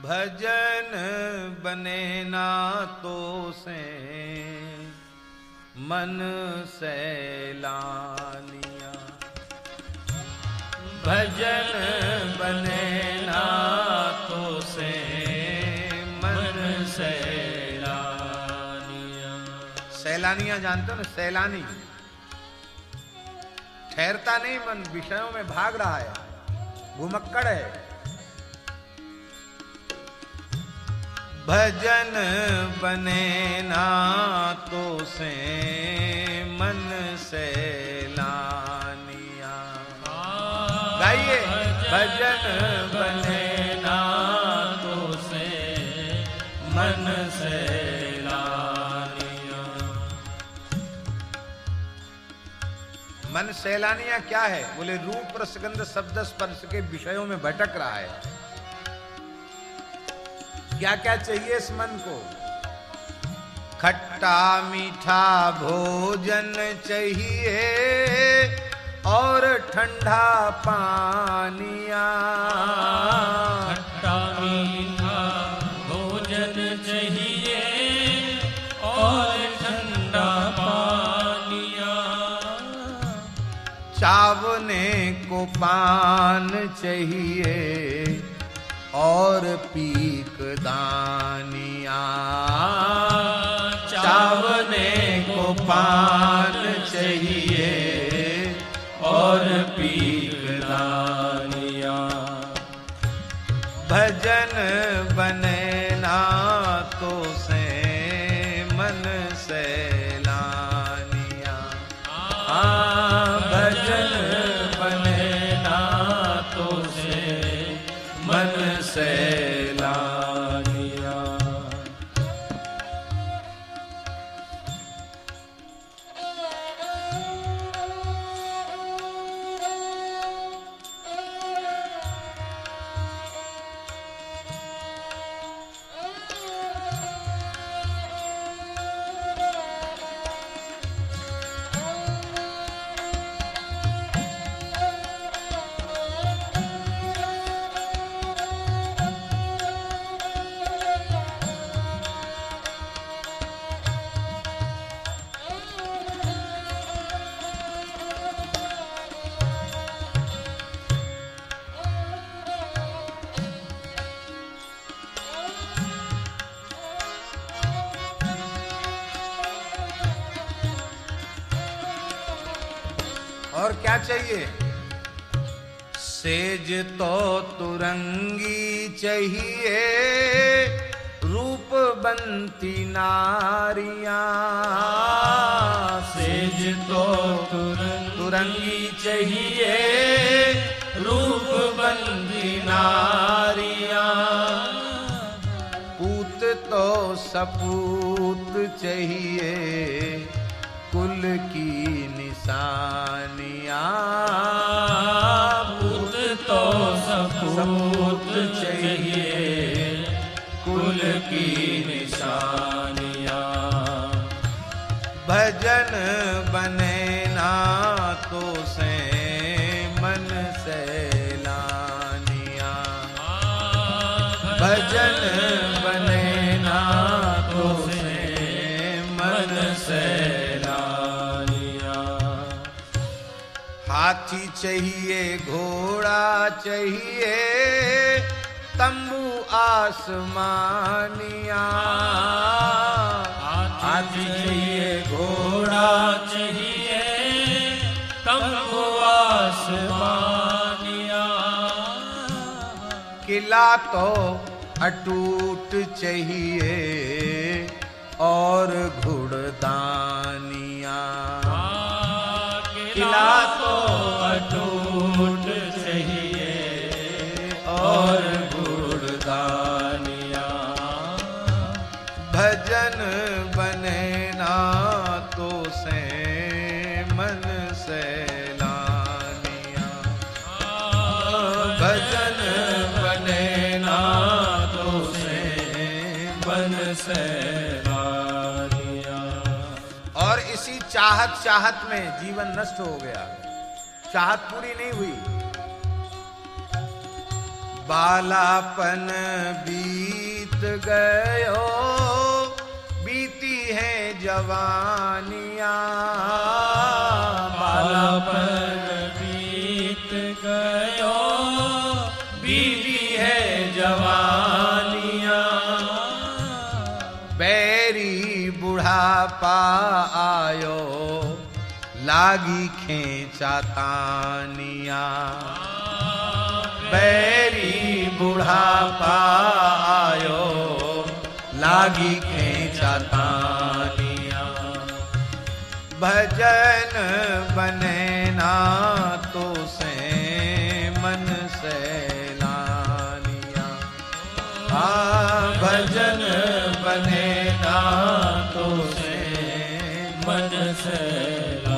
भजन बने ना तो से मन सैलानिया। भजन बने ना तो से मन सैलानिया। सैलानिया जानते हो ना, सैलानी ठहरता नहीं, मन विषयों में भाग रहा है, घुमक्कड़ है। भजन बने ना तो से मन सैलानिया। गाइए, भजन बने ना तो से मन सैलानिया। मन सैलानिया क्या है? बोले रूप रसगंध शब्द स्पर्श के विषयों में भटक रहा है। क्या क्या चाहिए इस मन को? खट्टा मीठा भोजन चाहिए और ठंडा पानिया। खट्टा मीठा भोजन चाहिए और ठंडा पानिया। चावने को पान चाहिए और पीक दानिया। चावने को पान चाहिए और पीक दानिया। भजन बने ना तो से मन सैलानिया। भजन बने ना तो से मन सैलानिया। और क्या चाहिए? सेज तो तुरंगी चाहिए, रूपबंती नारियां। सेज तो तुरंगी चाहिए, रूपबंती नारियां। पूत तो सपूत चाहिए, कुल की निशानियां। पूत तो सपूत चाहिए, कुल की निशानियां। भजन बने ना तो से मन सैलानिया। भजन बने ना तो से मन सैलानिया। हाथी चाहिए, घोड़ा चाहिए, तंबू आसमानिया। हाथी चाहिए, घोड़ा चाहिए, तंबू आसमानिया। किला तो अटूट चाहिए और घुड़दानिया। किला तो अटूट चाहिए और घुड़दानिया। भजन बने ना तो से मन सैलानिया। भजन बने ना तो से मन सैलानिया। और इसी चाहत चाहत में जीवन नष्ट हो गया, चाहत पूरी नहीं हुई। बालापन बीत गयो, बीती है जवानियां। बालापन बीत गयो, बीती है जवानियां। बैरी बुढ़ापा आयो, लागी खेचा तानिया। बैरी बुढ़ापा आयो, लागी खेचा तानिया। भजन बने ना तो से मन सैलानिया। भजन बने ना तो से मन सैलानिया।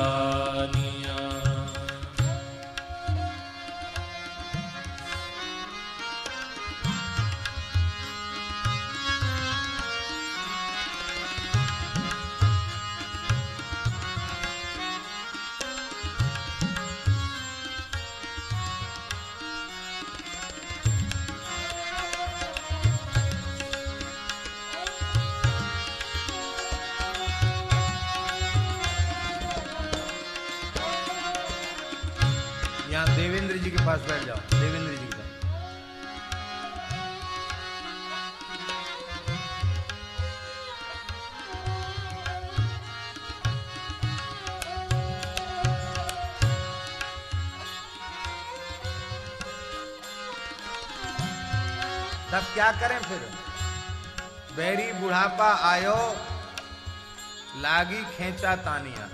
यहाँ देवेंद्र जी के पास बैठ जाओ, देवेंद्र जी के पास। तब क्या करें फिर? बैरी बुढ़ापा आयो, लागी खेचा तानिया।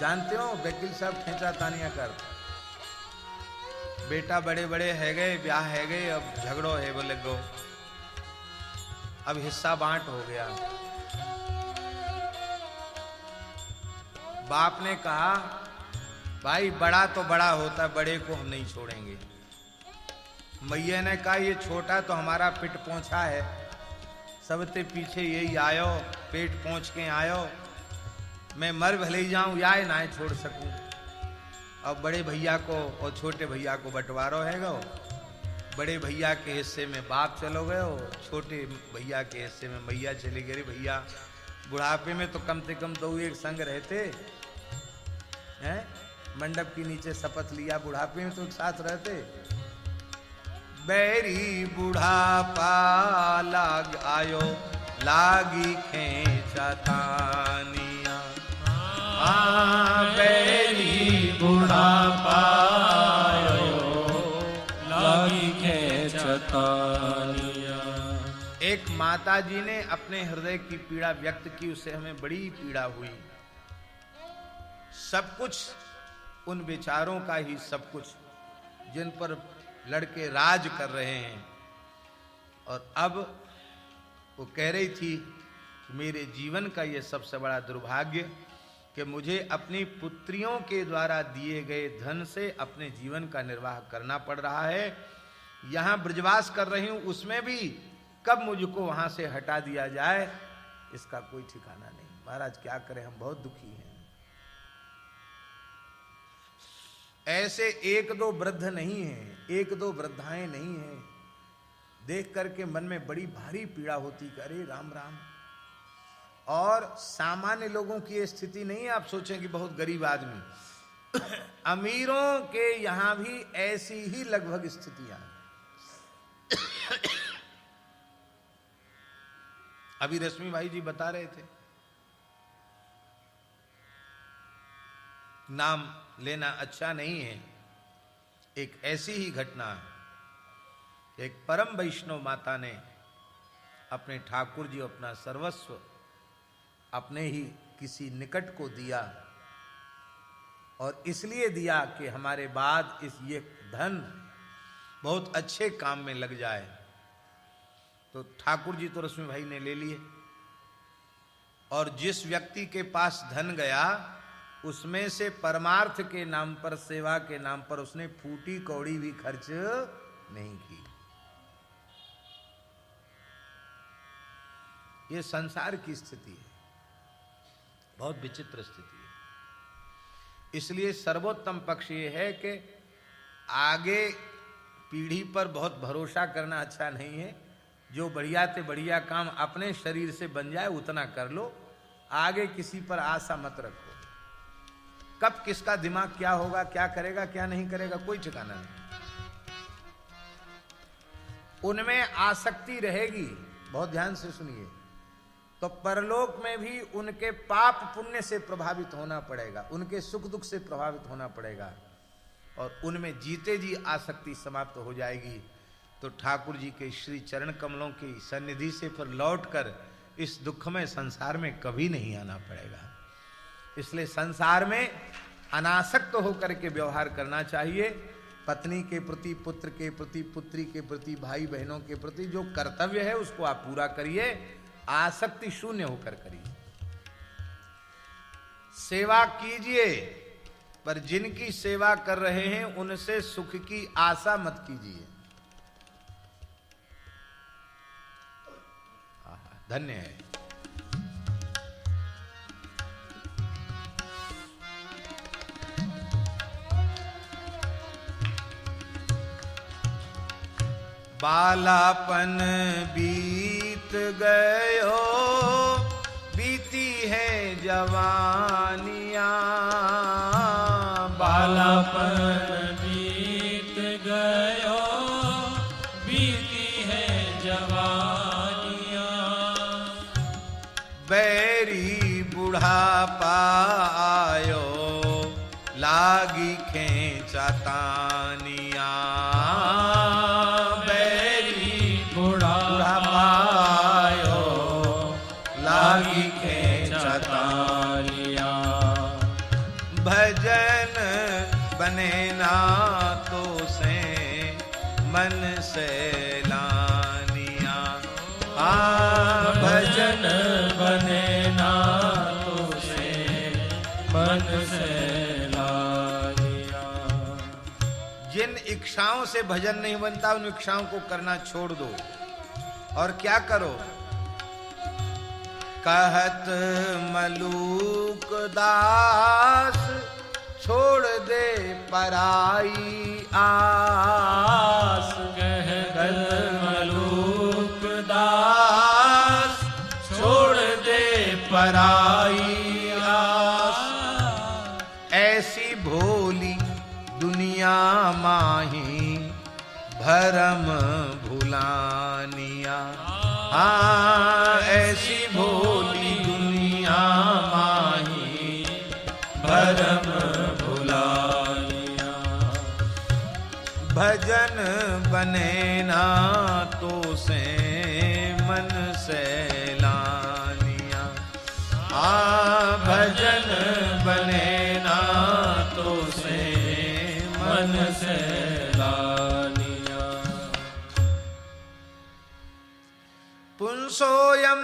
जानते हो वकील साहब खेचा तानिया कर। बेटा बड़े बड़े है गए, ब्याह है गए, अब झगड़ो है बोले गो, अब हिस्सा बांट हो गया। बाप ने कहा भाई बड़ा तो बड़ा होता है, बड़े को हम नहीं छोड़ेंगे। मैया ने कहा ये छोटा तो हमारा पिट पहुंचा है, सबसे पीछे यही आयो, पेट पहुंच के आयो, मैं मर भले ही जाऊं या ना छोड़ सकूं। अब बड़े भैया को और छोटे भैया को बंटवारो है गो। बड़े भैया के हिस्से में बाप चलो गए हो, छोटे भैया के हिस्से में मैया चली गई। भैया बुढ़ापे में तो कम से कम दो एक संग रहते हैं, मंडप के नीचे शपथ लिया, बुढ़ापे में तो एक साथ रहते। बैरी बुढ़ापा लाग आयो, लागी खेचा तानिया। बैरी बुढ़ापा आयो, लागी खेचा तानिया। एक माता जी ने अपने हृदय की पीड़ा व्यक्त की, उससे हमें बड़ी पीड़ा हुई। सब कुछ उन विचारों का ही सब कुछ, जिन पर लड़के राज कर रहे हैं। और अब वो कह रही थी कि मेरे जीवन का ये सबसे बड़ा दुर्भाग्य कि मुझे अपनी पुत्रियों के द्वारा दिए गए धन से अपने जीवन का निर्वाह करना पड़ रहा है। यहाँ ब्रजवास कर रही हूँ, उसमें भी कब मुझको वहां से हटा दिया जाए इसका कोई ठिकाना नहीं। महाराज क्या करें, हम बहुत दुखी हैं। ऐसे एक दो वृद्ध नहीं हैं, एक दो वृद्धाएं नहीं हैं, देख करके मन में बड़ी भारी पीड़ा होती। अरे राम राम। और सामान्य लोगों की स्थिति नहीं है, आप सोचें कि बहुत गरीब आदमी अमीरों के यहां भी ऐसी ही लगभग स्थितियां। अभी रश्मि भाई जी बता रहे थे, नाम लेना अच्छा नहीं है। एक ऐसी ही घटना, एक परम वैष्णव माता ने अपने ठाकुर जी अपना सर्वस्व अपने ही किसी निकट को दिया, और इसलिए दिया कि हमारे बाद ये धन बहुत अच्छे काम में लग जाए। तो ठाकुर जी तो रश्मि भाई ने ले लिए, और जिस व्यक्ति के पास धन गया उसमें से परमार्थ के नाम पर, सेवा के नाम पर उसने फूटी कौड़ी भी खर्च नहीं की। ये संसार की स्थिति है, बहुत विचित्र स्थिति है। इसलिए सर्वोत्तम पक्ष ये है कि आगे पीढ़ी पर बहुत भरोसा करना अच्छा नहीं है। जो बढ़िया से बढ़िया काम अपने शरीर से बन जाए उतना कर लो, आगे किसी पर आशा मत रखो। कब किसका दिमाग क्या होगा, क्या करेगा क्या नहीं करेगा, कोई ठिकाना नहीं। उनमें आसक्ति रहेगी, बहुत ध्यान से सुनिए, तो परलोक में भी उनके पाप पुण्य से प्रभावित होना पड़ेगा, उनके सुख दुख से प्रभावित होना पड़ेगा, और उनमें जीते जी आसक्ति समाप्त हो जाएगी। तो ठाकुर जी के श्री चरण कमलों की सन्निधि से फिर लौटकर इस दुखमय संसार में कभी नहीं आना पड़ेगा। इसलिए संसार में अनासक्त होकर के व्यवहार करना चाहिए। पत्नी के प्रति, पुत्र के प्रति, पुत्री के प्रति, भाई बहनों के प्रति जो कर्तव्य है उसको आप पूरा करिए, आसक्ति शून्य होकर करिए। सेवा कीजिए, पर जिनकी सेवा कर रहे हैं उनसे सुख की आशा मत कीजिए। धन्य है। बालापन बीत गयो, बीती है जवानियां। बालापन बीत गयो, बीती है जवानियां। बैरी बुढ़ापा आयो, लागी खेचा तानिया। बैरी बुढ़ापा आयो, लागी खेचा तानिया। भजन बने ना तो से मन से लानिया। भजन बने ना तो से मन से लानिया। जिन इच्छाओं से भजन नहीं बनता उन इच्छाओं को करना छोड़ दो, और क्या करो। कहत मलूक दास, छोड़ दे पराई आस। कहत मलूक दास, छोड़ दे पराई आस। ऐसी भोली दुनिया माही, भरम भुलानिया। हाँ, ऐसी भोली दुनिया माही, भरम भुलानिया। भजन बने ना तो से मन से लानिया। भजन बने ना तो से मन से लानिया। पुंसोयम